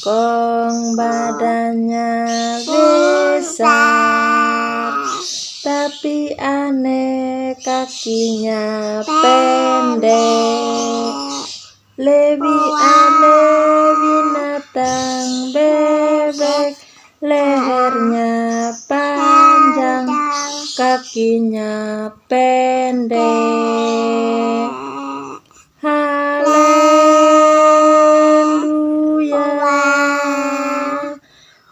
Kong badannya besar, tapi aneh kakinya pendek. Lebih aneh binatang bebek, lehernya panjang, kakinya pendek. Haleluya,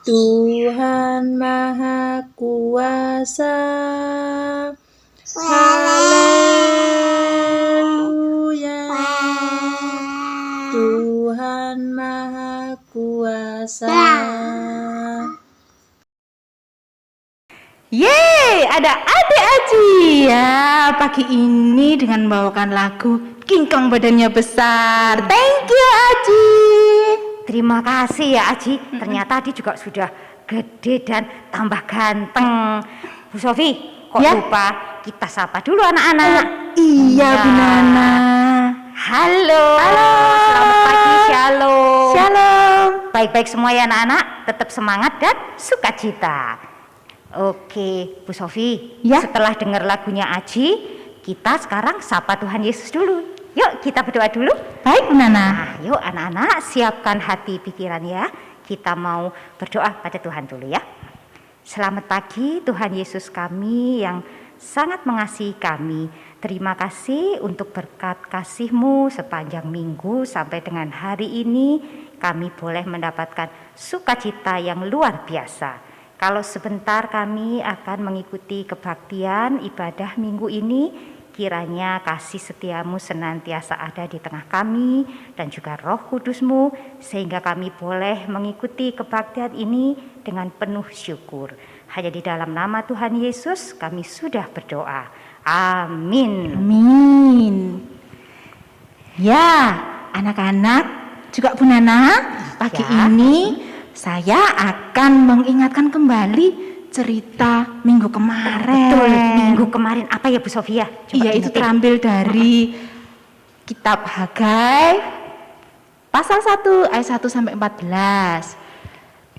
Tuhan Maha Kuasa. Haleluya, Tuhan Maha Kuasa. Yeay, ada Adik Aji ya pagi ini dengan membawakan lagu King Kong badannya besar. Thank you Aji. Terima kasih ya Aji. Ternyata Aji juga sudah gede dan tambah ganteng. Bu Sofi, kok Ya? lupa kita sapa dulu anak-anak. Iya Bu Nana. Halo. Halo. Selamat pagi, shalom. Shalom. Baik-baik semua ya anak-anak, tetap semangat dan sukacita. Oke, Bu Sofi, Ya. setelah dengar lagunya Aji, kita sekarang sapa Tuhan Yesus dulu. Yuk kita berdoa dulu. Baik Bu Nana. Nah, yuk anak-anak siapkan hati pikiran ya. Kita mau berdoa pada Tuhan dulu ya. Selamat pagi Tuhan Yesus kami yang sangat mengasihi kami. Terima kasih untuk berkat kasih-Mu sepanjang minggu sampai dengan hari ini. Kami boleh mendapatkan sukacita yang luar biasa. Kalau sebentar kami akan mengikuti kebaktian ibadah minggu ini, kiranya kasih setiamu senantiasa ada di tengah kami dan juga Roh Kudus-Mu, sehingga kami boleh mengikuti kebaktian ini dengan penuh syukur. Hanya di dalam nama Tuhan Yesus kami sudah berdoa. Amin. Amin. Ya, anak-anak juga Bu Nana, pagi Ya. ini saya akan mengingatkan kembali cerita minggu kemarin. Betul, minggu kemarin apa ya Bu Sofia? Iya, itu terambil dari kitab Hagai pasal 1 ayat 1 sampai 14.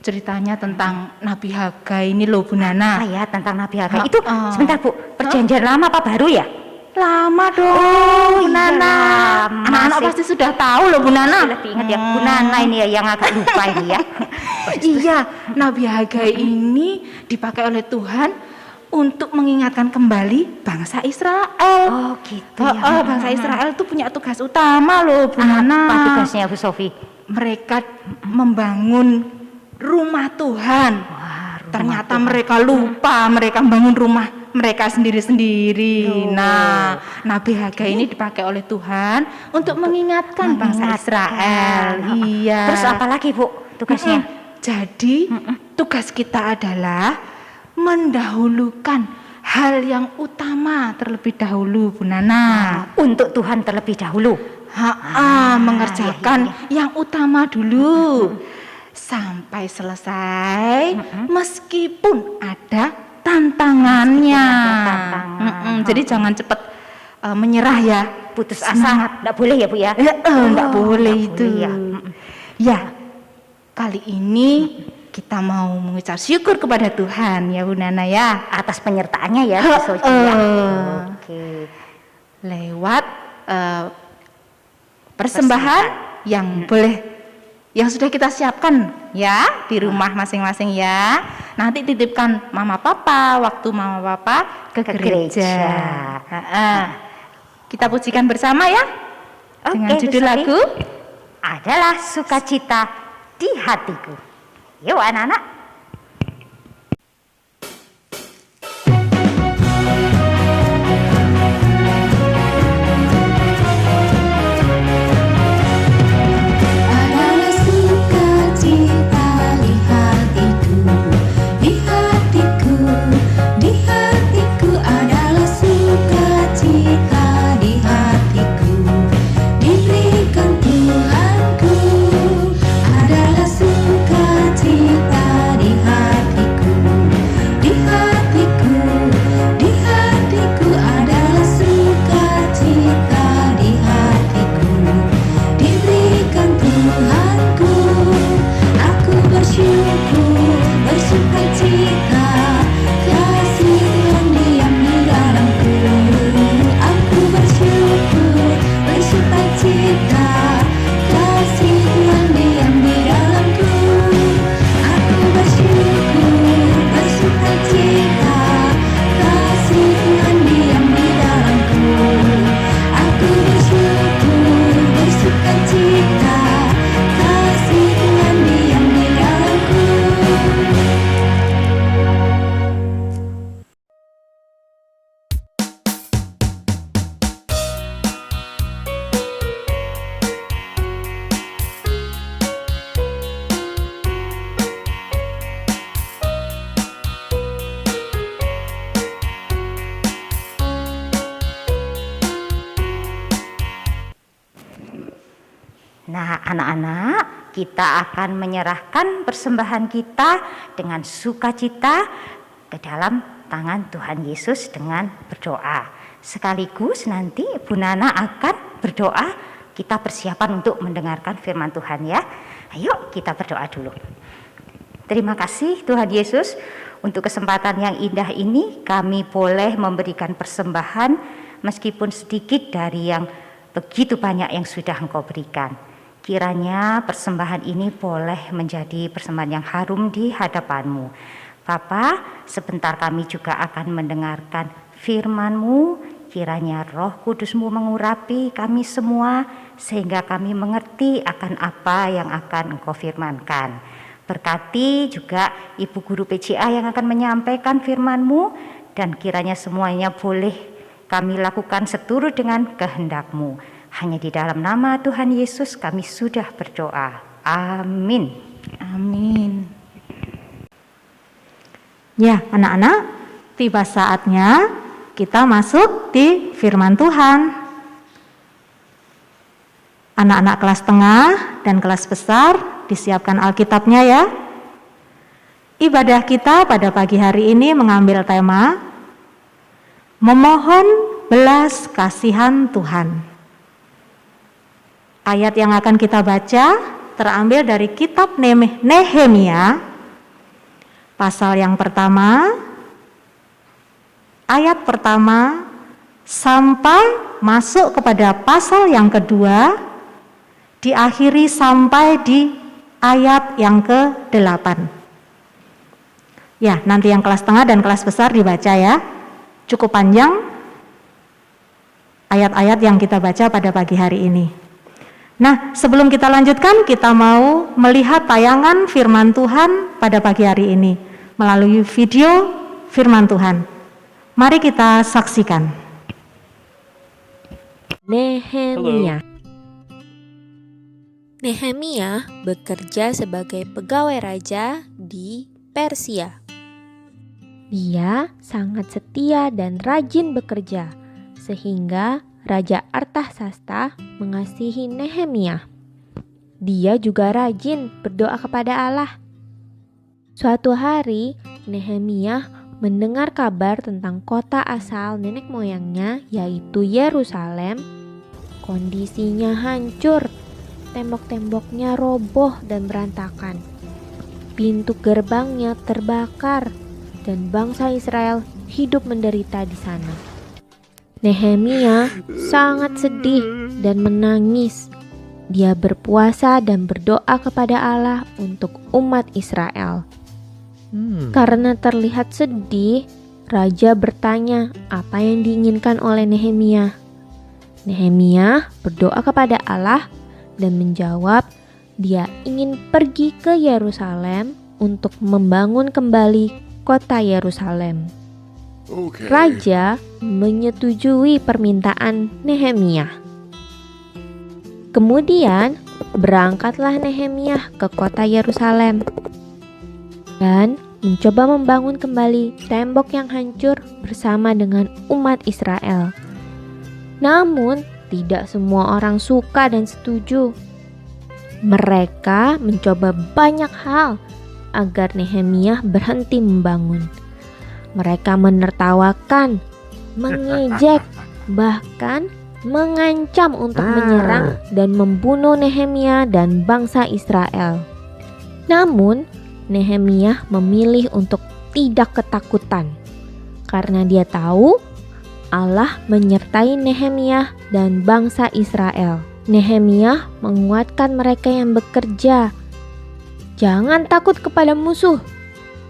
Ceritanya tentang Nabi Hagai ini loh Bu Nana. Ya tentang Nabi Hagai. Ha, Itu sebentar Bu, perjanjian lama apa baru ya? Lama dong Bu iya, Nana. lama Anak-anak sih. pasti sudah tahu loh Bu Nana. Lebih ingat ya Bu Nana ini ya yang agak lupa ini ya. Iya, Nabi Hagai ini dipakai oleh Tuhan untuk mengingatkan kembali bangsa Israel. Oh gitu ya. Bangsa Israel itu punya tugas utama loh Bu Apa Nana. tugasnya Bu Sofi? Mereka membangun rumah Tuhan. Wah, rumah Ternyata Tuhan. mereka lupa mereka membangun rumah mereka sendiri-sendiri. Loh. Nah, Nabi Hagai ini dipakai oleh Tuhan untuk mengingatkan bangsa Israel. Iya. Terus apa lagi Bu tugasnya? Jadi tugas kita adalah mendahulukan hal yang utama terlebih dahulu Bu Nana. Untuk Tuhan terlebih dahulu. Mengerjakan yang utama dulu sampai selesai meskipun ada tantangannya. Jadi jangan cepat menyerah ya, Putus asa, enggak boleh ya Bu ya? enggak boleh itu. boleh ya. Ya, kali ini kita mau mengucap syukur kepada Tuhan ya Bu Nana ya, Atas penyertaannya ya Bu Sofi ya. Oke. lewat persembahan yang yang sudah kita siapkan ya di rumah masing-masing ya. Nanti titipkan mama papa waktu mama papa ke gereja. Kita pujikan bersama ya dengan Oke, judul Bu Sofi. lagu Adalah sukacita di hatiku. Yuk anak-anak. Adalah sukacita di hatiku, di hatiku, di hatiku adalah sukacita di hatiku. Diberikan Tuhanku adalah sukacita Anak-anak, kita akan menyerahkan persembahan kita dengan sukacita ke dalam tangan Tuhan Yesus dengan berdoa. Sekaligus nanti Bu Nana akan berdoa, kita persiapan untuk mendengarkan firman Tuhan ya. Ayo kita berdoa dulu. Terima kasih Tuhan Yesus untuk kesempatan yang indah ini, kami boleh memberikan persembahan meskipun sedikit dari yang begitu banyak yang sudah Engkau berikan. Kiranya persembahan ini boleh menjadi persembahan yang harum di hadapan-Mu. Bapa, sebentar kami juga akan mendengarkan firman-Mu, kiranya Roh Kudus-Mu mengurapi kami semua sehingga kami mengerti akan apa yang akan Engkau firmankan. Berkati juga Ibu Guru PCA yang akan menyampaikan firman-Mu, dan kiranya semuanya boleh kami lakukan seturut dengan kehendak-Mu. Hanya di dalam nama Tuhan Yesus kami sudah berdoa. Amin. Amin. Ya, anak-anak, tiba saatnya kita masuk di firman Tuhan. Anak-anak kelas tengah dan kelas besar, disiapkan Alkitabnya ya. Ibadah kita pada pagi hari ini mengambil tema memohon belas kasihan Tuhan. Ayat yang akan kita baca terambil dari kitab Nehemia, pasal yang pertama, ayat pertama sampai masuk kepada pasal yang kedua, diakhiri sampai di ayat yang ke-8. Ya, nanti yang kelas tengah dan kelas besar dibaca ya. Cukup panjang ayat-ayat yang kita baca pada pagi hari ini. Nah, sebelum kita lanjutkan, kita mau melihat tayangan firman Tuhan pada pagi hari ini melalui video firman Tuhan. Mari kita saksikan. Nehemia. Nehemia bekerja sebagai pegawai raja di Persia. Dia sangat setia dan rajin bekerja, sehingga Raja Artasasta mengasihi Nehemia. Dia juga rajin berdoa kepada Allah. Suatu hari, Nehemia mendengar kabar tentang kota asal nenek moyangnya, yaitu Yerusalem. Kondisinya hancur. Tembok-temboknya roboh dan berantakan. Pintu gerbangnya terbakar dan bangsa Israel hidup menderita di sana. Nehemia sangat sedih dan menangis. Dia berpuasa dan berdoa kepada Allah untuk umat Israel. Karena terlihat sedih, raja bertanya apa yang diinginkan oleh Nehemia. Nehemia berdoa kepada Allah dan menjawab dia ingin pergi ke Yerusalem untuk membangun kembali kota Yerusalem. Raja menyetujui permintaan Nehemia. Kemudian berangkatlah Nehemia ke kota Yerusalem dan mencoba membangun kembali tembok yang hancur bersama dengan umat Israel. Namun tidak semua orang suka dan setuju. Mereka mencoba banyak hal agar Nehemia berhenti membangun. Mereka menertawakan, mengejek, bahkan mengancam untuk menyerang dan membunuh Nehemia dan bangsa Israel. Namun, Nehemia memilih untuk tidak ketakutan karena dia tahu Allah menyertai Nehemia dan bangsa Israel. Nehemia menguatkan mereka yang bekerja. Jangan takut kepada musuh.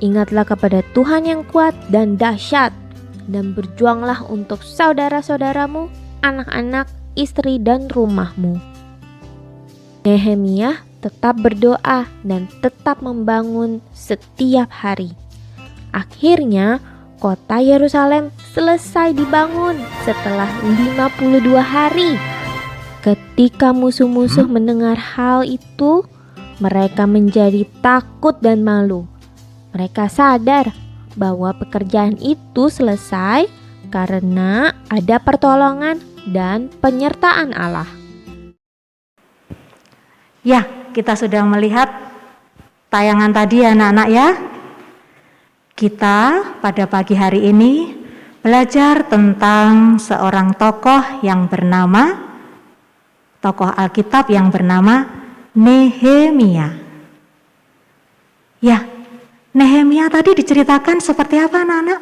Ingatlah kepada Tuhan yang kuat dan dahsyat, dan berjuanglah untuk saudara-saudaramu, anak-anak, istri, dan rumahmu. Nehemia tetap berdoa dan tetap membangun setiap hari. Akhirnya, kota Yerusalem selesai dibangun setelah 52 hari. Ketika musuh-musuh mendengar hal itu, mereka menjadi takut dan malu. Mereka sadar bahwa pekerjaan itu selesai karena ada pertolongan dan penyertaan Allah. Ya, kita sudah melihat tayangan tadi anak-anak ya. Kita pada pagi hari ini belajar tentang seorang tokoh Alkitab yang bernama Nehemia. Ya, Nehemia tadi diceritakan seperti apa anak-anak?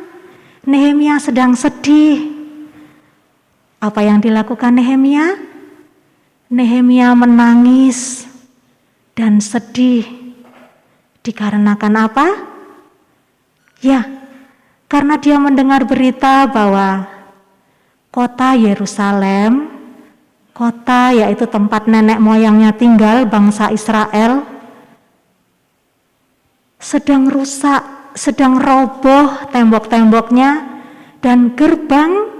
Nehemia sedang sedih. Apa yang dilakukan Nehemia? Nehemia menangis dan sedih. Dikarenakan apa? Ya, karena dia mendengar berita bahwa kota Yerusalem, kota yaitu tempat nenek moyangnya tinggal, bangsa Israel, sedang rusak, sedang roboh tembok-temboknya, dan gerbang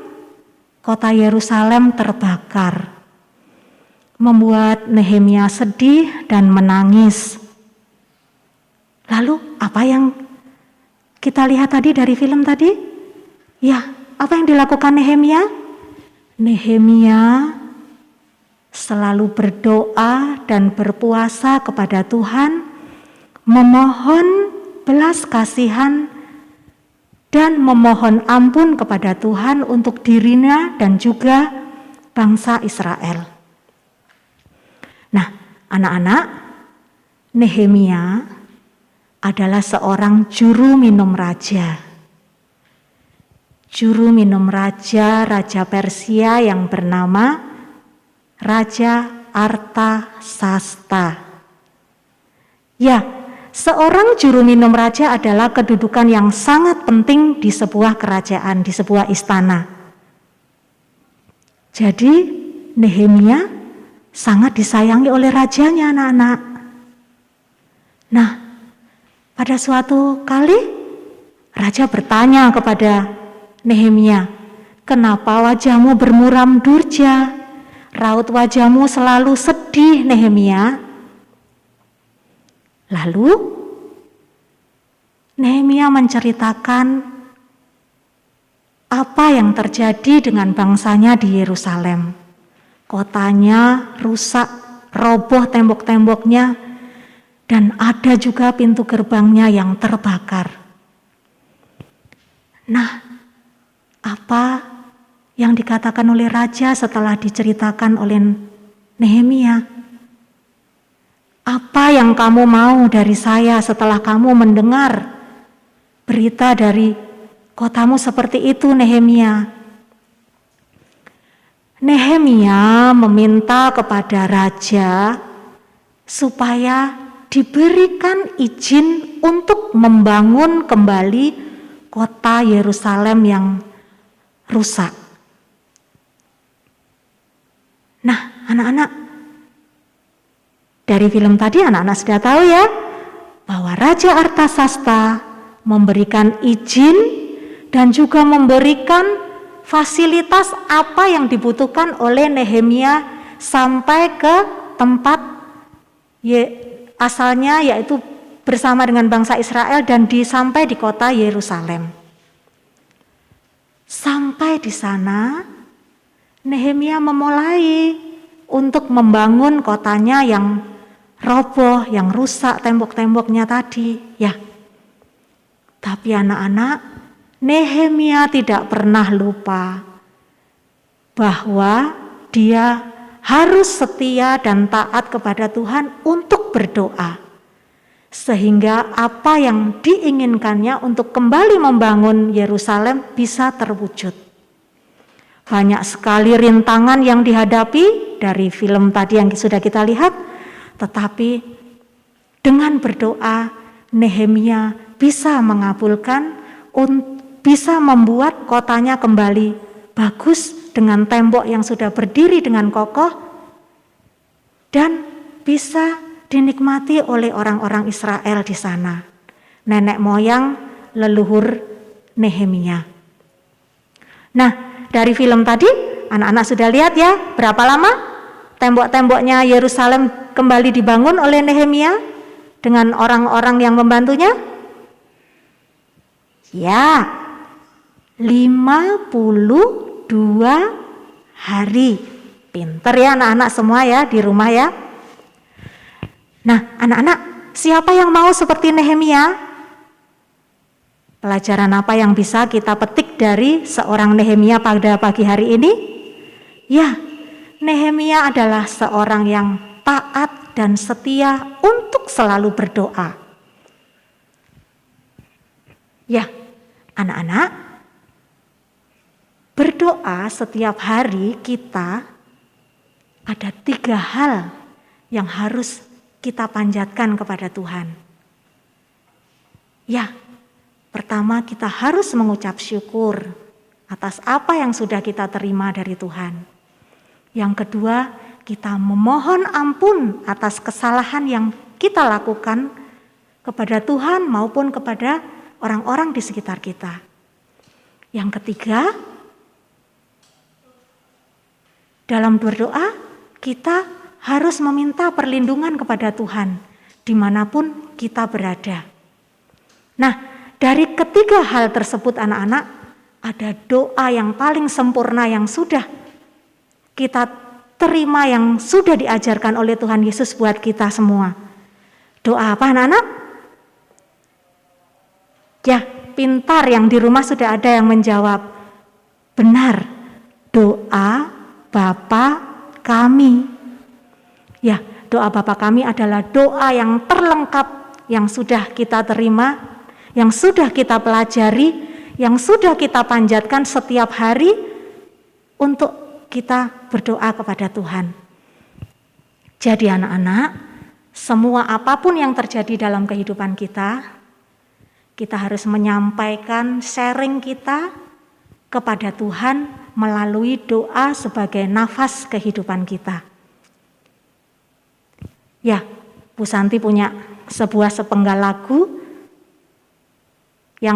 kota Yerusalem terbakar. Membuat Nehemia sedih dan menangis. Lalu apa yang kita lihat tadi dari film tadi? Ya, apa yang dilakukan Nehemia? Nehemia selalu berdoa dan berpuasa kepada Tuhan, memohon belas kasihan dan memohon ampun kepada Tuhan untuk dirinya dan juga bangsa Israel. Nah, anak-anak, Nehemia adalah seorang juru minum raja. Juru minum raja Persia yang bernama Raja Artasasta. Ya, seorang juru minum raja adalah kedudukan yang sangat penting di sebuah kerajaan, di sebuah istana. Jadi Nehemia sangat disayangi oleh rajanya anak-anak. Nah, pada suatu kali raja bertanya kepada Nehemia, "Kenapa wajahmu bermuram durja? Raut wajahmu selalu sedih, Nehemia." Lalu Nehemia menceritakan apa yang terjadi dengan bangsanya di Yerusalem. Kotanya rusak, roboh tembok-temboknya, dan ada juga pintu gerbangnya yang terbakar. Nah, apa yang dikatakan oleh raja setelah diceritakan oleh Nehemia? Apa yang kamu mau dari saya setelah kamu mendengar berita dari kotamu seperti itu, Nehemia? Nehemia meminta kepada raja supaya diberikan izin untuk membangun kembali kota Yerusalem yang rusak. Nah, anak-anak, dari film tadi anak-anak sudah tahu ya, bahwa Raja Artasasta memberikan izin dan juga memberikan fasilitas apa yang dibutuhkan oleh Nehemia sampai ke tempat asalnya, yaitu bersama dengan bangsa Israel, dan sampai di kota Yerusalem. Sampai di sana, Nehemia memulai untuk membangun kotanya yang roboh, yang rusak tembok-temboknya tadi. Ya, tapi anak-anak, Nehemia tidak pernah lupa bahwa dia harus setia dan taat kepada Tuhan untuk berdoa, sehingga apa yang diinginkannya untuk kembali membangun Yerusalem bisa terwujud. Banyak sekali rintangan yang dihadapi dari film tadi yang sudah kita lihat, tetapi dengan berdoa Nehemia bisa mengabulkan, bisa membuat kotanya kembali bagus dengan tembok yang sudah berdiri dengan kokoh dan bisa dinikmati oleh orang-orang Israel di sana, nenek moyang leluhur Nehemia. Nah, dari film tadi anak-anak sudah lihat ya, berapa lama tembok-temboknya Yerusalem kembali dibangun oleh Nehemia dengan orang-orang yang membantunya? Ya, 52 hari. Pinter ya anak-anak semua ya di rumah ya. Nah, anak-anak, siapa yang mau seperti Nehemia? Pelajaran apa yang bisa kita petik dari seorang Nehemia pada pagi hari ini? Ya, Nehemia adalah seorang yang taat dan setia untuk selalu berdoa. Ya, anak-anak, berdoa setiap hari kita ada 3 hal yang harus kita panjatkan kepada Tuhan. Ya, pertama kita harus mengucap syukur atas apa yang sudah kita terima dari Tuhan. Yang kedua, kita memohon ampun atas kesalahan yang kita lakukan kepada Tuhan maupun kepada orang-orang di sekitar kita. Yang ketiga, dalam berdoa kita harus meminta perlindungan kepada Tuhan dimanapun kita berada. Nah, dari ketiga hal tersebut anak-anak, ada doa yang paling sempurna yang sudah kita terima, yang sudah diajarkan oleh Tuhan Yesus buat kita semua. Doa apa anak-anak? Ya, pintar yang di rumah sudah ada yang menjawab. Benar, doa Bapa kami. Ya, doa Bapa kami adalah doa yang terlengkap yang sudah kita terima, yang sudah kita pelajari, yang sudah kita panjatkan setiap hari untuk kita berdoa kepada Tuhan. Jadi anak-anak, semua apapun yang terjadi dalam kehidupan kita harus menyampaikan sharing kita kepada Tuhan melalui doa sebagai nafas kehidupan kita. Ya, Bu Santi punya sebuah sepenggal lagu yang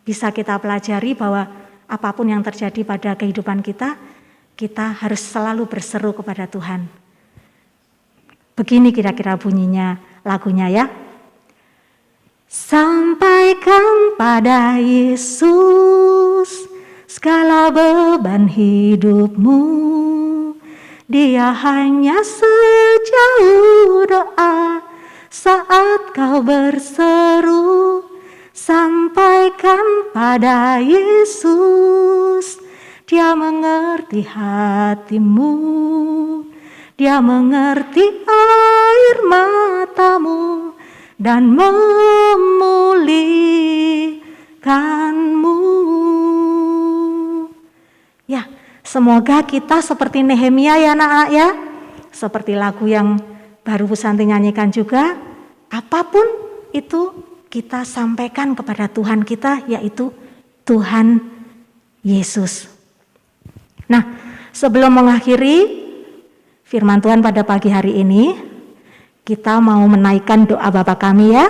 bisa kita pelajari bahwa apapun yang terjadi pada kehidupan kita harus selalu berseru kepada Tuhan. Begini kira-kira bunyinya lagunya ya. Sampaikan pada Yesus segala beban hidupmu. Dia hanya sejauh doa saat kau berseru. Sampaikan pada Yesus, Dia mengerti hatimu, Dia mengerti air matamu dan memulihkanmu. Ya, semoga kita seperti Nehemia ya anak-anak ya, seperti lagu yang baru Bu Santi nyanyikan juga, apapun itu kita sampaikan kepada Tuhan kita, yaitu Tuhan Yesus. Nah, sebelum mengakhiri firman Tuhan pada pagi hari ini, kita mau menaikkan doa Bapa kami ya.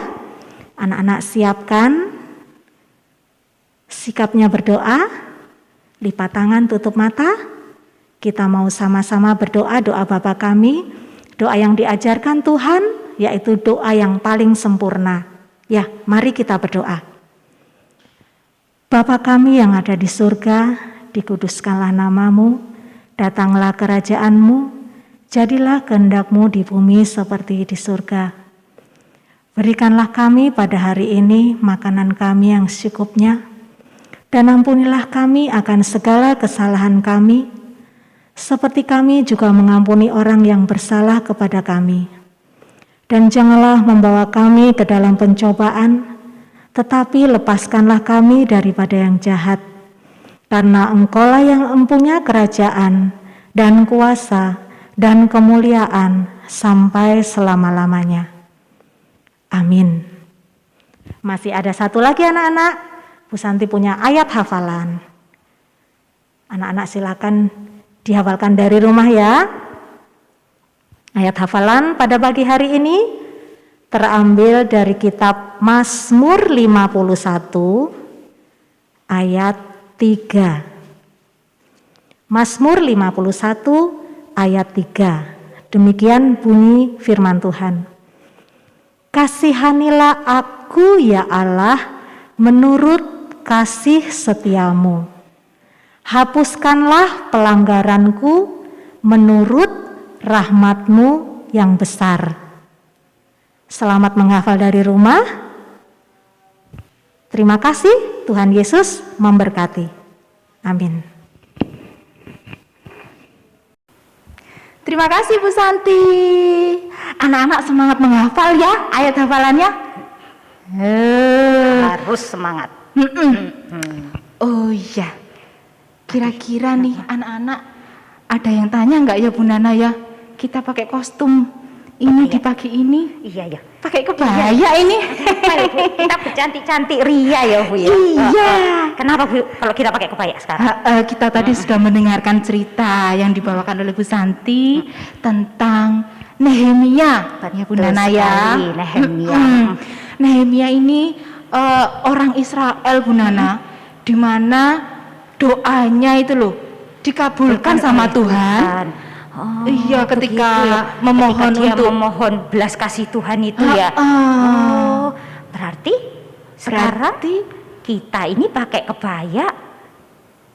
Anak-anak siapkan sikapnya berdoa, lipat tangan, tutup mata. Kita mau sama-sama berdoa doa Bapa kami, doa yang diajarkan Tuhan, yaitu doa yang paling sempurna. Ya, mari kita berdoa. Bapa kami yang ada di surga, dikuduskanlah namamu, datanglah kerajaanmu, jadilah kehendak-mu di bumi seperti di surga. Berikanlah kami pada hari ini makanan kami yang secukupnya, dan ampunilah kami akan segala kesalahan kami, seperti kami juga mengampuni orang yang bersalah kepada kami. Dan janganlah membawa kami ke dalam pencobaan, tetapi lepaskanlah kami daripada yang jahat. Karena Engkaulah yang empunya kerajaan dan kuasa dan kemuliaan sampai selama-lamanya. Amin. Masih ada satu lagi anak-anak, Bu Santi punya ayat hafalan. Anak-anak silakan dihafalkan dari rumah ya. Ayat hafalan pada pagi hari ini terambil dari kitab Mazmur 51 ayat 3. Mazmur 51 ayat 3. Demikian bunyi firman Tuhan. Kasihanilah aku ya Allah menurut kasih setiamu. Hapuskanlah pelanggaranku menurut rahmat-Mu yang besar. Selamat menghafal dari rumah. Terima kasih, Tuhan Yesus memberkati. Amin. Terima kasih Bu Santi. Anak-anak semangat menghafal ya ayat hafalannya. Harus semangat. Oh iya, kira-kira nih anak-anak ada yang tanya nggak ya Bu Nana ya? Kita pakai kostum ini di pagi ini, Iya ya. pakai kebaya ini. Baik, Bu. Kita bercantik-cantik ria ya Bu ya. Iya. Kenapa Bu kalau kita pakai kebaya sekarang? Kita tadi sudah mendengarkan cerita yang dibawakan oleh Bu Santi tentang Nehemia, ya Bu Betul Nana ya. sekali, Nehemia. Nehemia ini orang Israel Bu Nana, di mana doanya itu loh dikabulkan sama Tuhan. Oh, Iya, ketika begitu ya. memohon Ketika dia untuk memohon belas kasih Tuhan itu ya. Berarti sekarang kita ini pakai kebaya.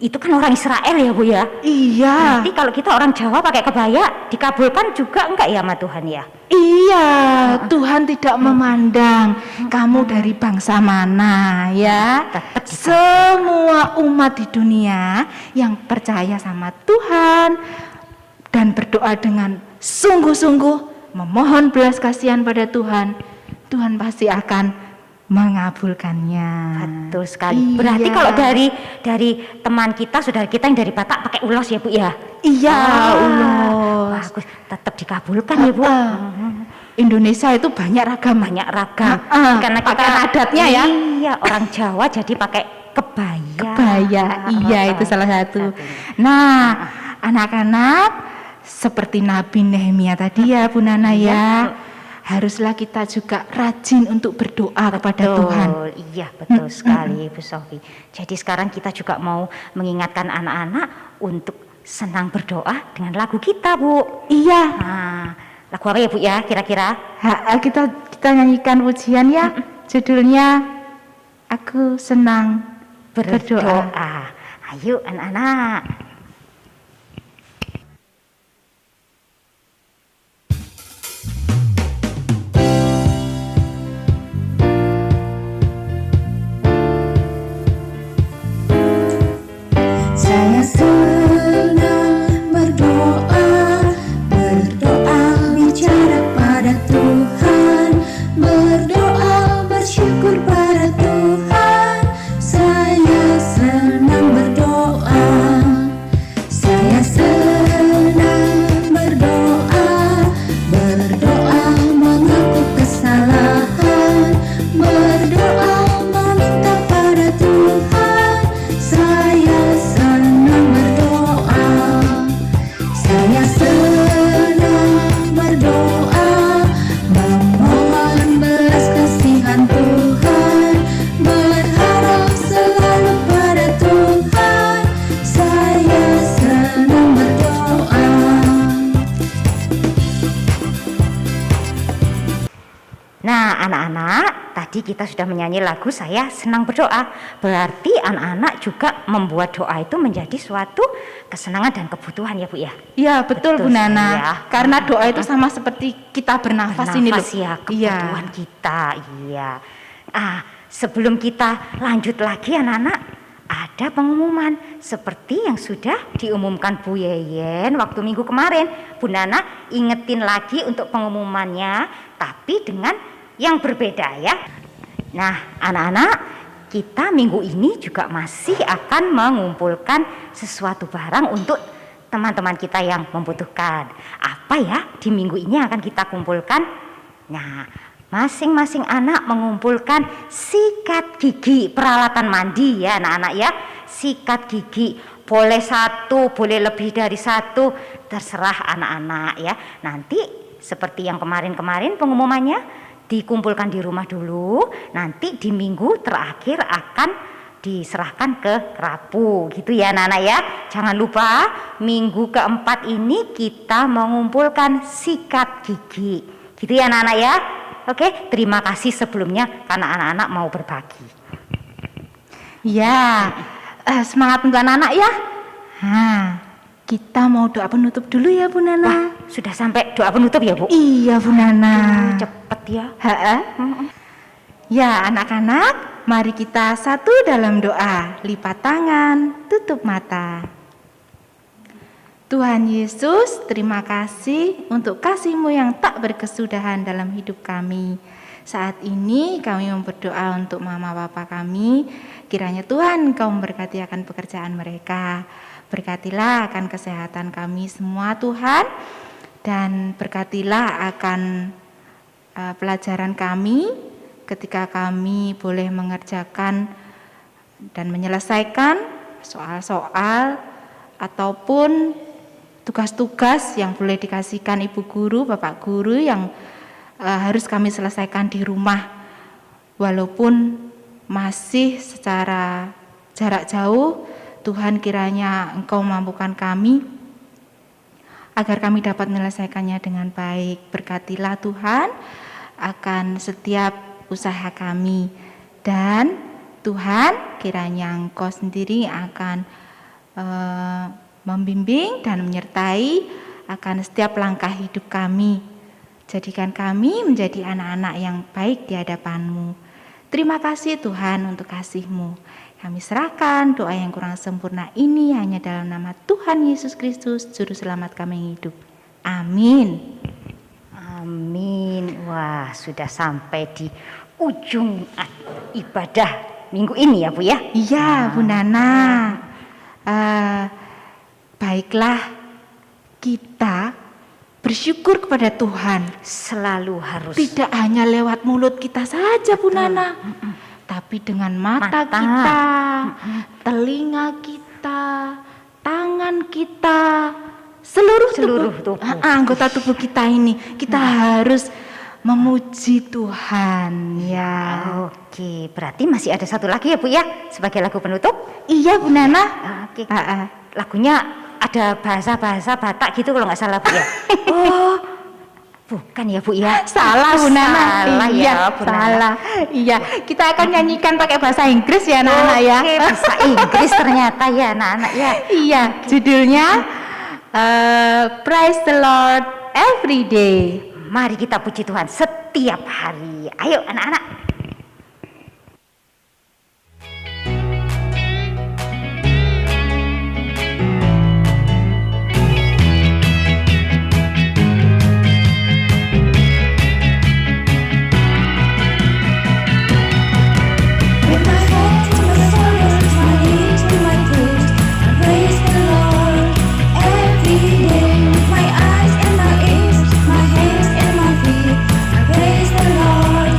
Itu kan orang Israel ya Bu ya. Iya. Berarti kalau kita orang Jawa pakai kebaya dikabulkan juga enggak ya sama Tuhan ya? Iya, Tuhan tidak memandang kamu dari bangsa mana ya. Tetap Semua umat di dunia yang percaya sama Tuhan dan berdoa dengan sungguh-sungguh memohon belas kasihan pada Tuhan, Tuhan pasti akan mengabulkannya. Betul sekali. Iya. Berarti kalau dari teman kita, saudara kita yang dari Batak pakai ulos ya Bu ya? Iya, ulos. Bagus, tetap dikabulkan ya Bu. Indonesia itu banyak ragam. Banyak ragam. Karena kita pakaian adatnya ya. Iya, orang Jawa jadi pakai kebaya. Kebaya, iya itu salah satu. Nah, anak-anak seperti Nabi Nehemia tadi ya Bu Nana ya, haruslah kita juga rajin untuk berdoa kepada Tuhan. Iya betul sekali Bu Sofi. Jadi sekarang kita juga mau mengingatkan anak-anak untuk senang berdoa dengan lagu kita Bu. Iya. Nah, lagu apa ya Bu ya kira-kira? Kita nyanyikan pujian ya. Judulnya Aku Senang Berdoa. Ayo anak-anak. Saya senang berdoa, berdoa bicara pada Tuhan, berdoa bersyukur pada Tuhan. Saya senang berdoa, saya senang berdoa, berdoa mengaku kesalahan, berdoa meminta pada Tuhan. Saya senang berdoa, saya senang berdoa, memohon belas kasihan Tuhan, berharap selalu pada Tuhan. Saya senang berdoa. Nah anak-anak, tadi kita sudah menyanyi lagu Saya Senang Berdoa. Berarti anak-anak juga membuat doa itu menjadi suatu kesenangan dan kebutuhan ya Bu ya? Iya betul Bu sekali Nana. ya. Karena doa itu sama seperti kita bernafas ini loh. Bernafas ya, kebutuhan kita. Iya. Sebelum kita lanjut lagi anak-anak, ada pengumuman seperti yang sudah diumumkan Bu Yeyen waktu minggu kemarin. Bu Nana ingetin lagi untuk pengumumannya, tapi dengan yang berbeda ya. Nah anak-anak, kita minggu ini juga masih akan mengumpulkan sesuatu barang untuk teman-teman kita yang membutuhkan. Apa ya di minggu ini akan kita kumpulkan? Nah, masing-masing anak mengumpulkan sikat gigi, peralatan mandi ya anak-anak ya. Sikat gigi, boleh satu, boleh lebih dari satu, terserah anak-anak ya. Nanti seperti yang kemarin-kemarin pengumumannya dikumpulkan di rumah dulu, nanti di minggu terakhir akan diserahkan ke Rabu gitu ya anak-anak ya. Jangan lupa minggu keempat ini kita mengumpulkan sikat gigi gitu ya anak-anak ya. Oke, terima kasih sebelumnya karena anak-anak mau berbagi. Ya, semangat untuk anak-anak ya. kita mau doa penutup dulu ya Bu Nana. Wah, sudah sampai doa penutup ya Bu? Iya Bu Nana. Cepet ya. Ya anak-anak, mari kita satu dalam doa. Lipat tangan, tutup mata. Tuhan Yesus, terima kasih untuk kasih-Mu yang tak berkesudahan dalam hidup kami. Saat ini kami berdoa untuk mama papa kami. Kiranya Tuhan Engkau memberkati akan pekerjaan mereka. Berkatilah akan kesehatan kami semua Tuhan. Dan berkatilah akan pelajaran kami ketika kami boleh mengerjakan dan menyelesaikan soal-soal ataupun tugas-tugas yang boleh dikasihkan Ibu Guru, Bapak Guru yang harus kami selesaikan di rumah. Walaupun masih secara jarak jauh, Tuhan kiranya Engkau mampukan kami agar kami dapat menyelesaikannya dengan baik. Berkatilah Tuhan akan setiap usaha kami. Dan Tuhan kiranya Engkau sendiri akan membimbing dan menyertai akan setiap langkah hidup kami. Jadikan kami menjadi anak-anak yang baik di hadapan-Mu. Terima kasih Tuhan untuk kasih-Mu. Kami serahkan doa yang kurang sempurna ini hanya dalam nama Tuhan Yesus Kristus, Juru Selamat kami yang hidup. Amin. Amin. Wah, sudah sampai di ujung ibadah minggu ini ya Bu ya? Iya Bu Nana. Baiklah, kita bersyukur kepada Tuhan. Selalu harus. Tidak hanya lewat mulut kita saja Bu Nana. Tapi dengan mata kita, telinga kita, tangan kita, seluruh tubuh. Anggota tubuh kita ini kita harus memuji Tuhan ya. Oke, berarti masih ada satu lagi ya Bu ya sebagai lagu penutup? Iya Bu Nana. Oke. Lagunya ada bahasa-bahasa Batak gitu kalau nggak salah Bu ya. Oh, bukan ya Bu ya? Salah Bu Nana. Salah ya Bu Nana. Salah. Iya, kita akan nyanyikan pakai bahasa Inggris ya anak-anak ya. Oke, bahasa Inggris ternyata ya anak-anak ya. Iya, judulnya Praise the Lord Every Day. Mari kita puji Tuhan setiap hari. Ayo anak-anak. With my head to my shoulders, my knees to my toes, I praise the Lord every day. With my eyes and my ears, my hands and my feet, I praise the Lord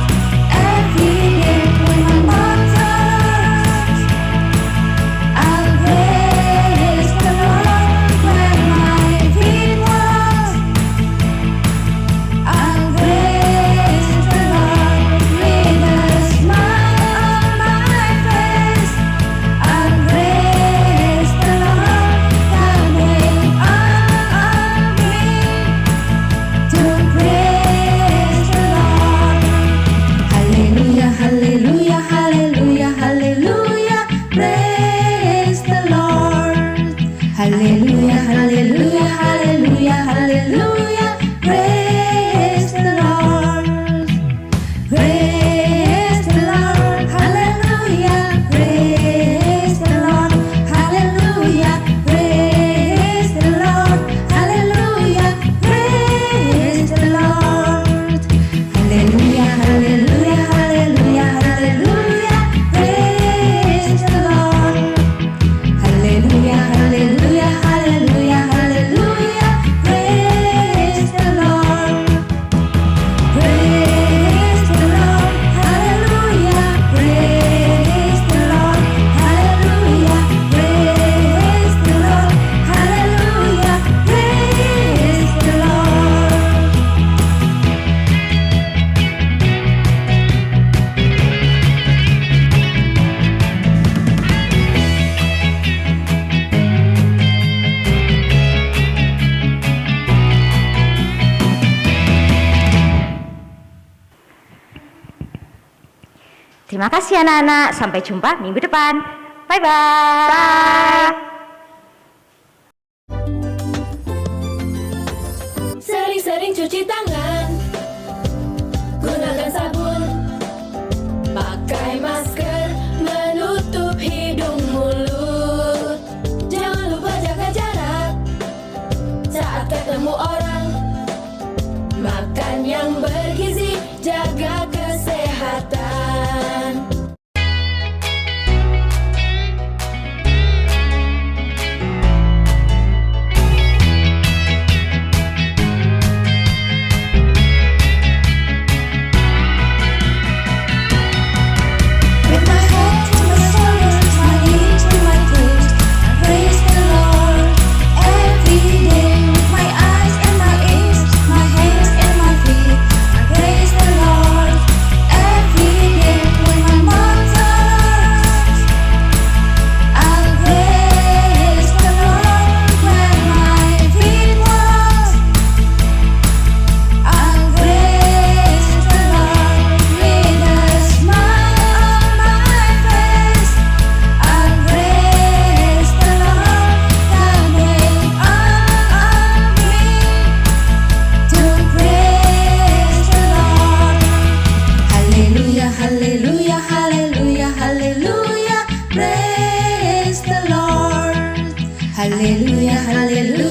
every day. When my mouth talks, I'll praise the Lord. When my feet walk, I'll praise the Lord. With a smile on my face, I'll praise the Lord. Coming on me to praise the Lord. Hallelujah, hallelujah, hallelujah, hallelujah. Praise the Lord. Hallelujah, hallelujah, hallelujah, hallelujah. Praise the Lord. Praise the Lord, hallelujah. Praise the Lord, hallelujah. Praise the Lord, hallelujah. Praise the Lord. Hallelujah, hallelujah, hallelujah, hallelujah. Praise the Lord. Hallelujah, hallelujah, hallelujah, hallelujah. Praise the Lord. Praise the Lord, hallelujah. Praise the Lord, hallelujah. Praise the Lord, hallelujah. Praise the Lord. Terima kasih anak-anak. Sampai jumpa minggu depan. Bye-bye. cuci tangan, gunakan sabun, pakai masker, menutup hidung mulut. Jangan lupa jaga jarak saat ketemu orang. Makan yang bergizi, jaga kesehatan. With my head to my shoulders, my knees to my toes, I praise the Lord every day. With my eyes and my ears, my hands and my feet, I praise the Lord every day. When my mouth talks, I'll praise the Lord. When my feet walk, I'll praise the Lord. With a smile on my face, I'll praise the Lord. God made all of me to praise the Lord. Hallelujah, hallelujah, hallelujah, hallelujah. Praise the Lord. Hallelujah, hallelujah.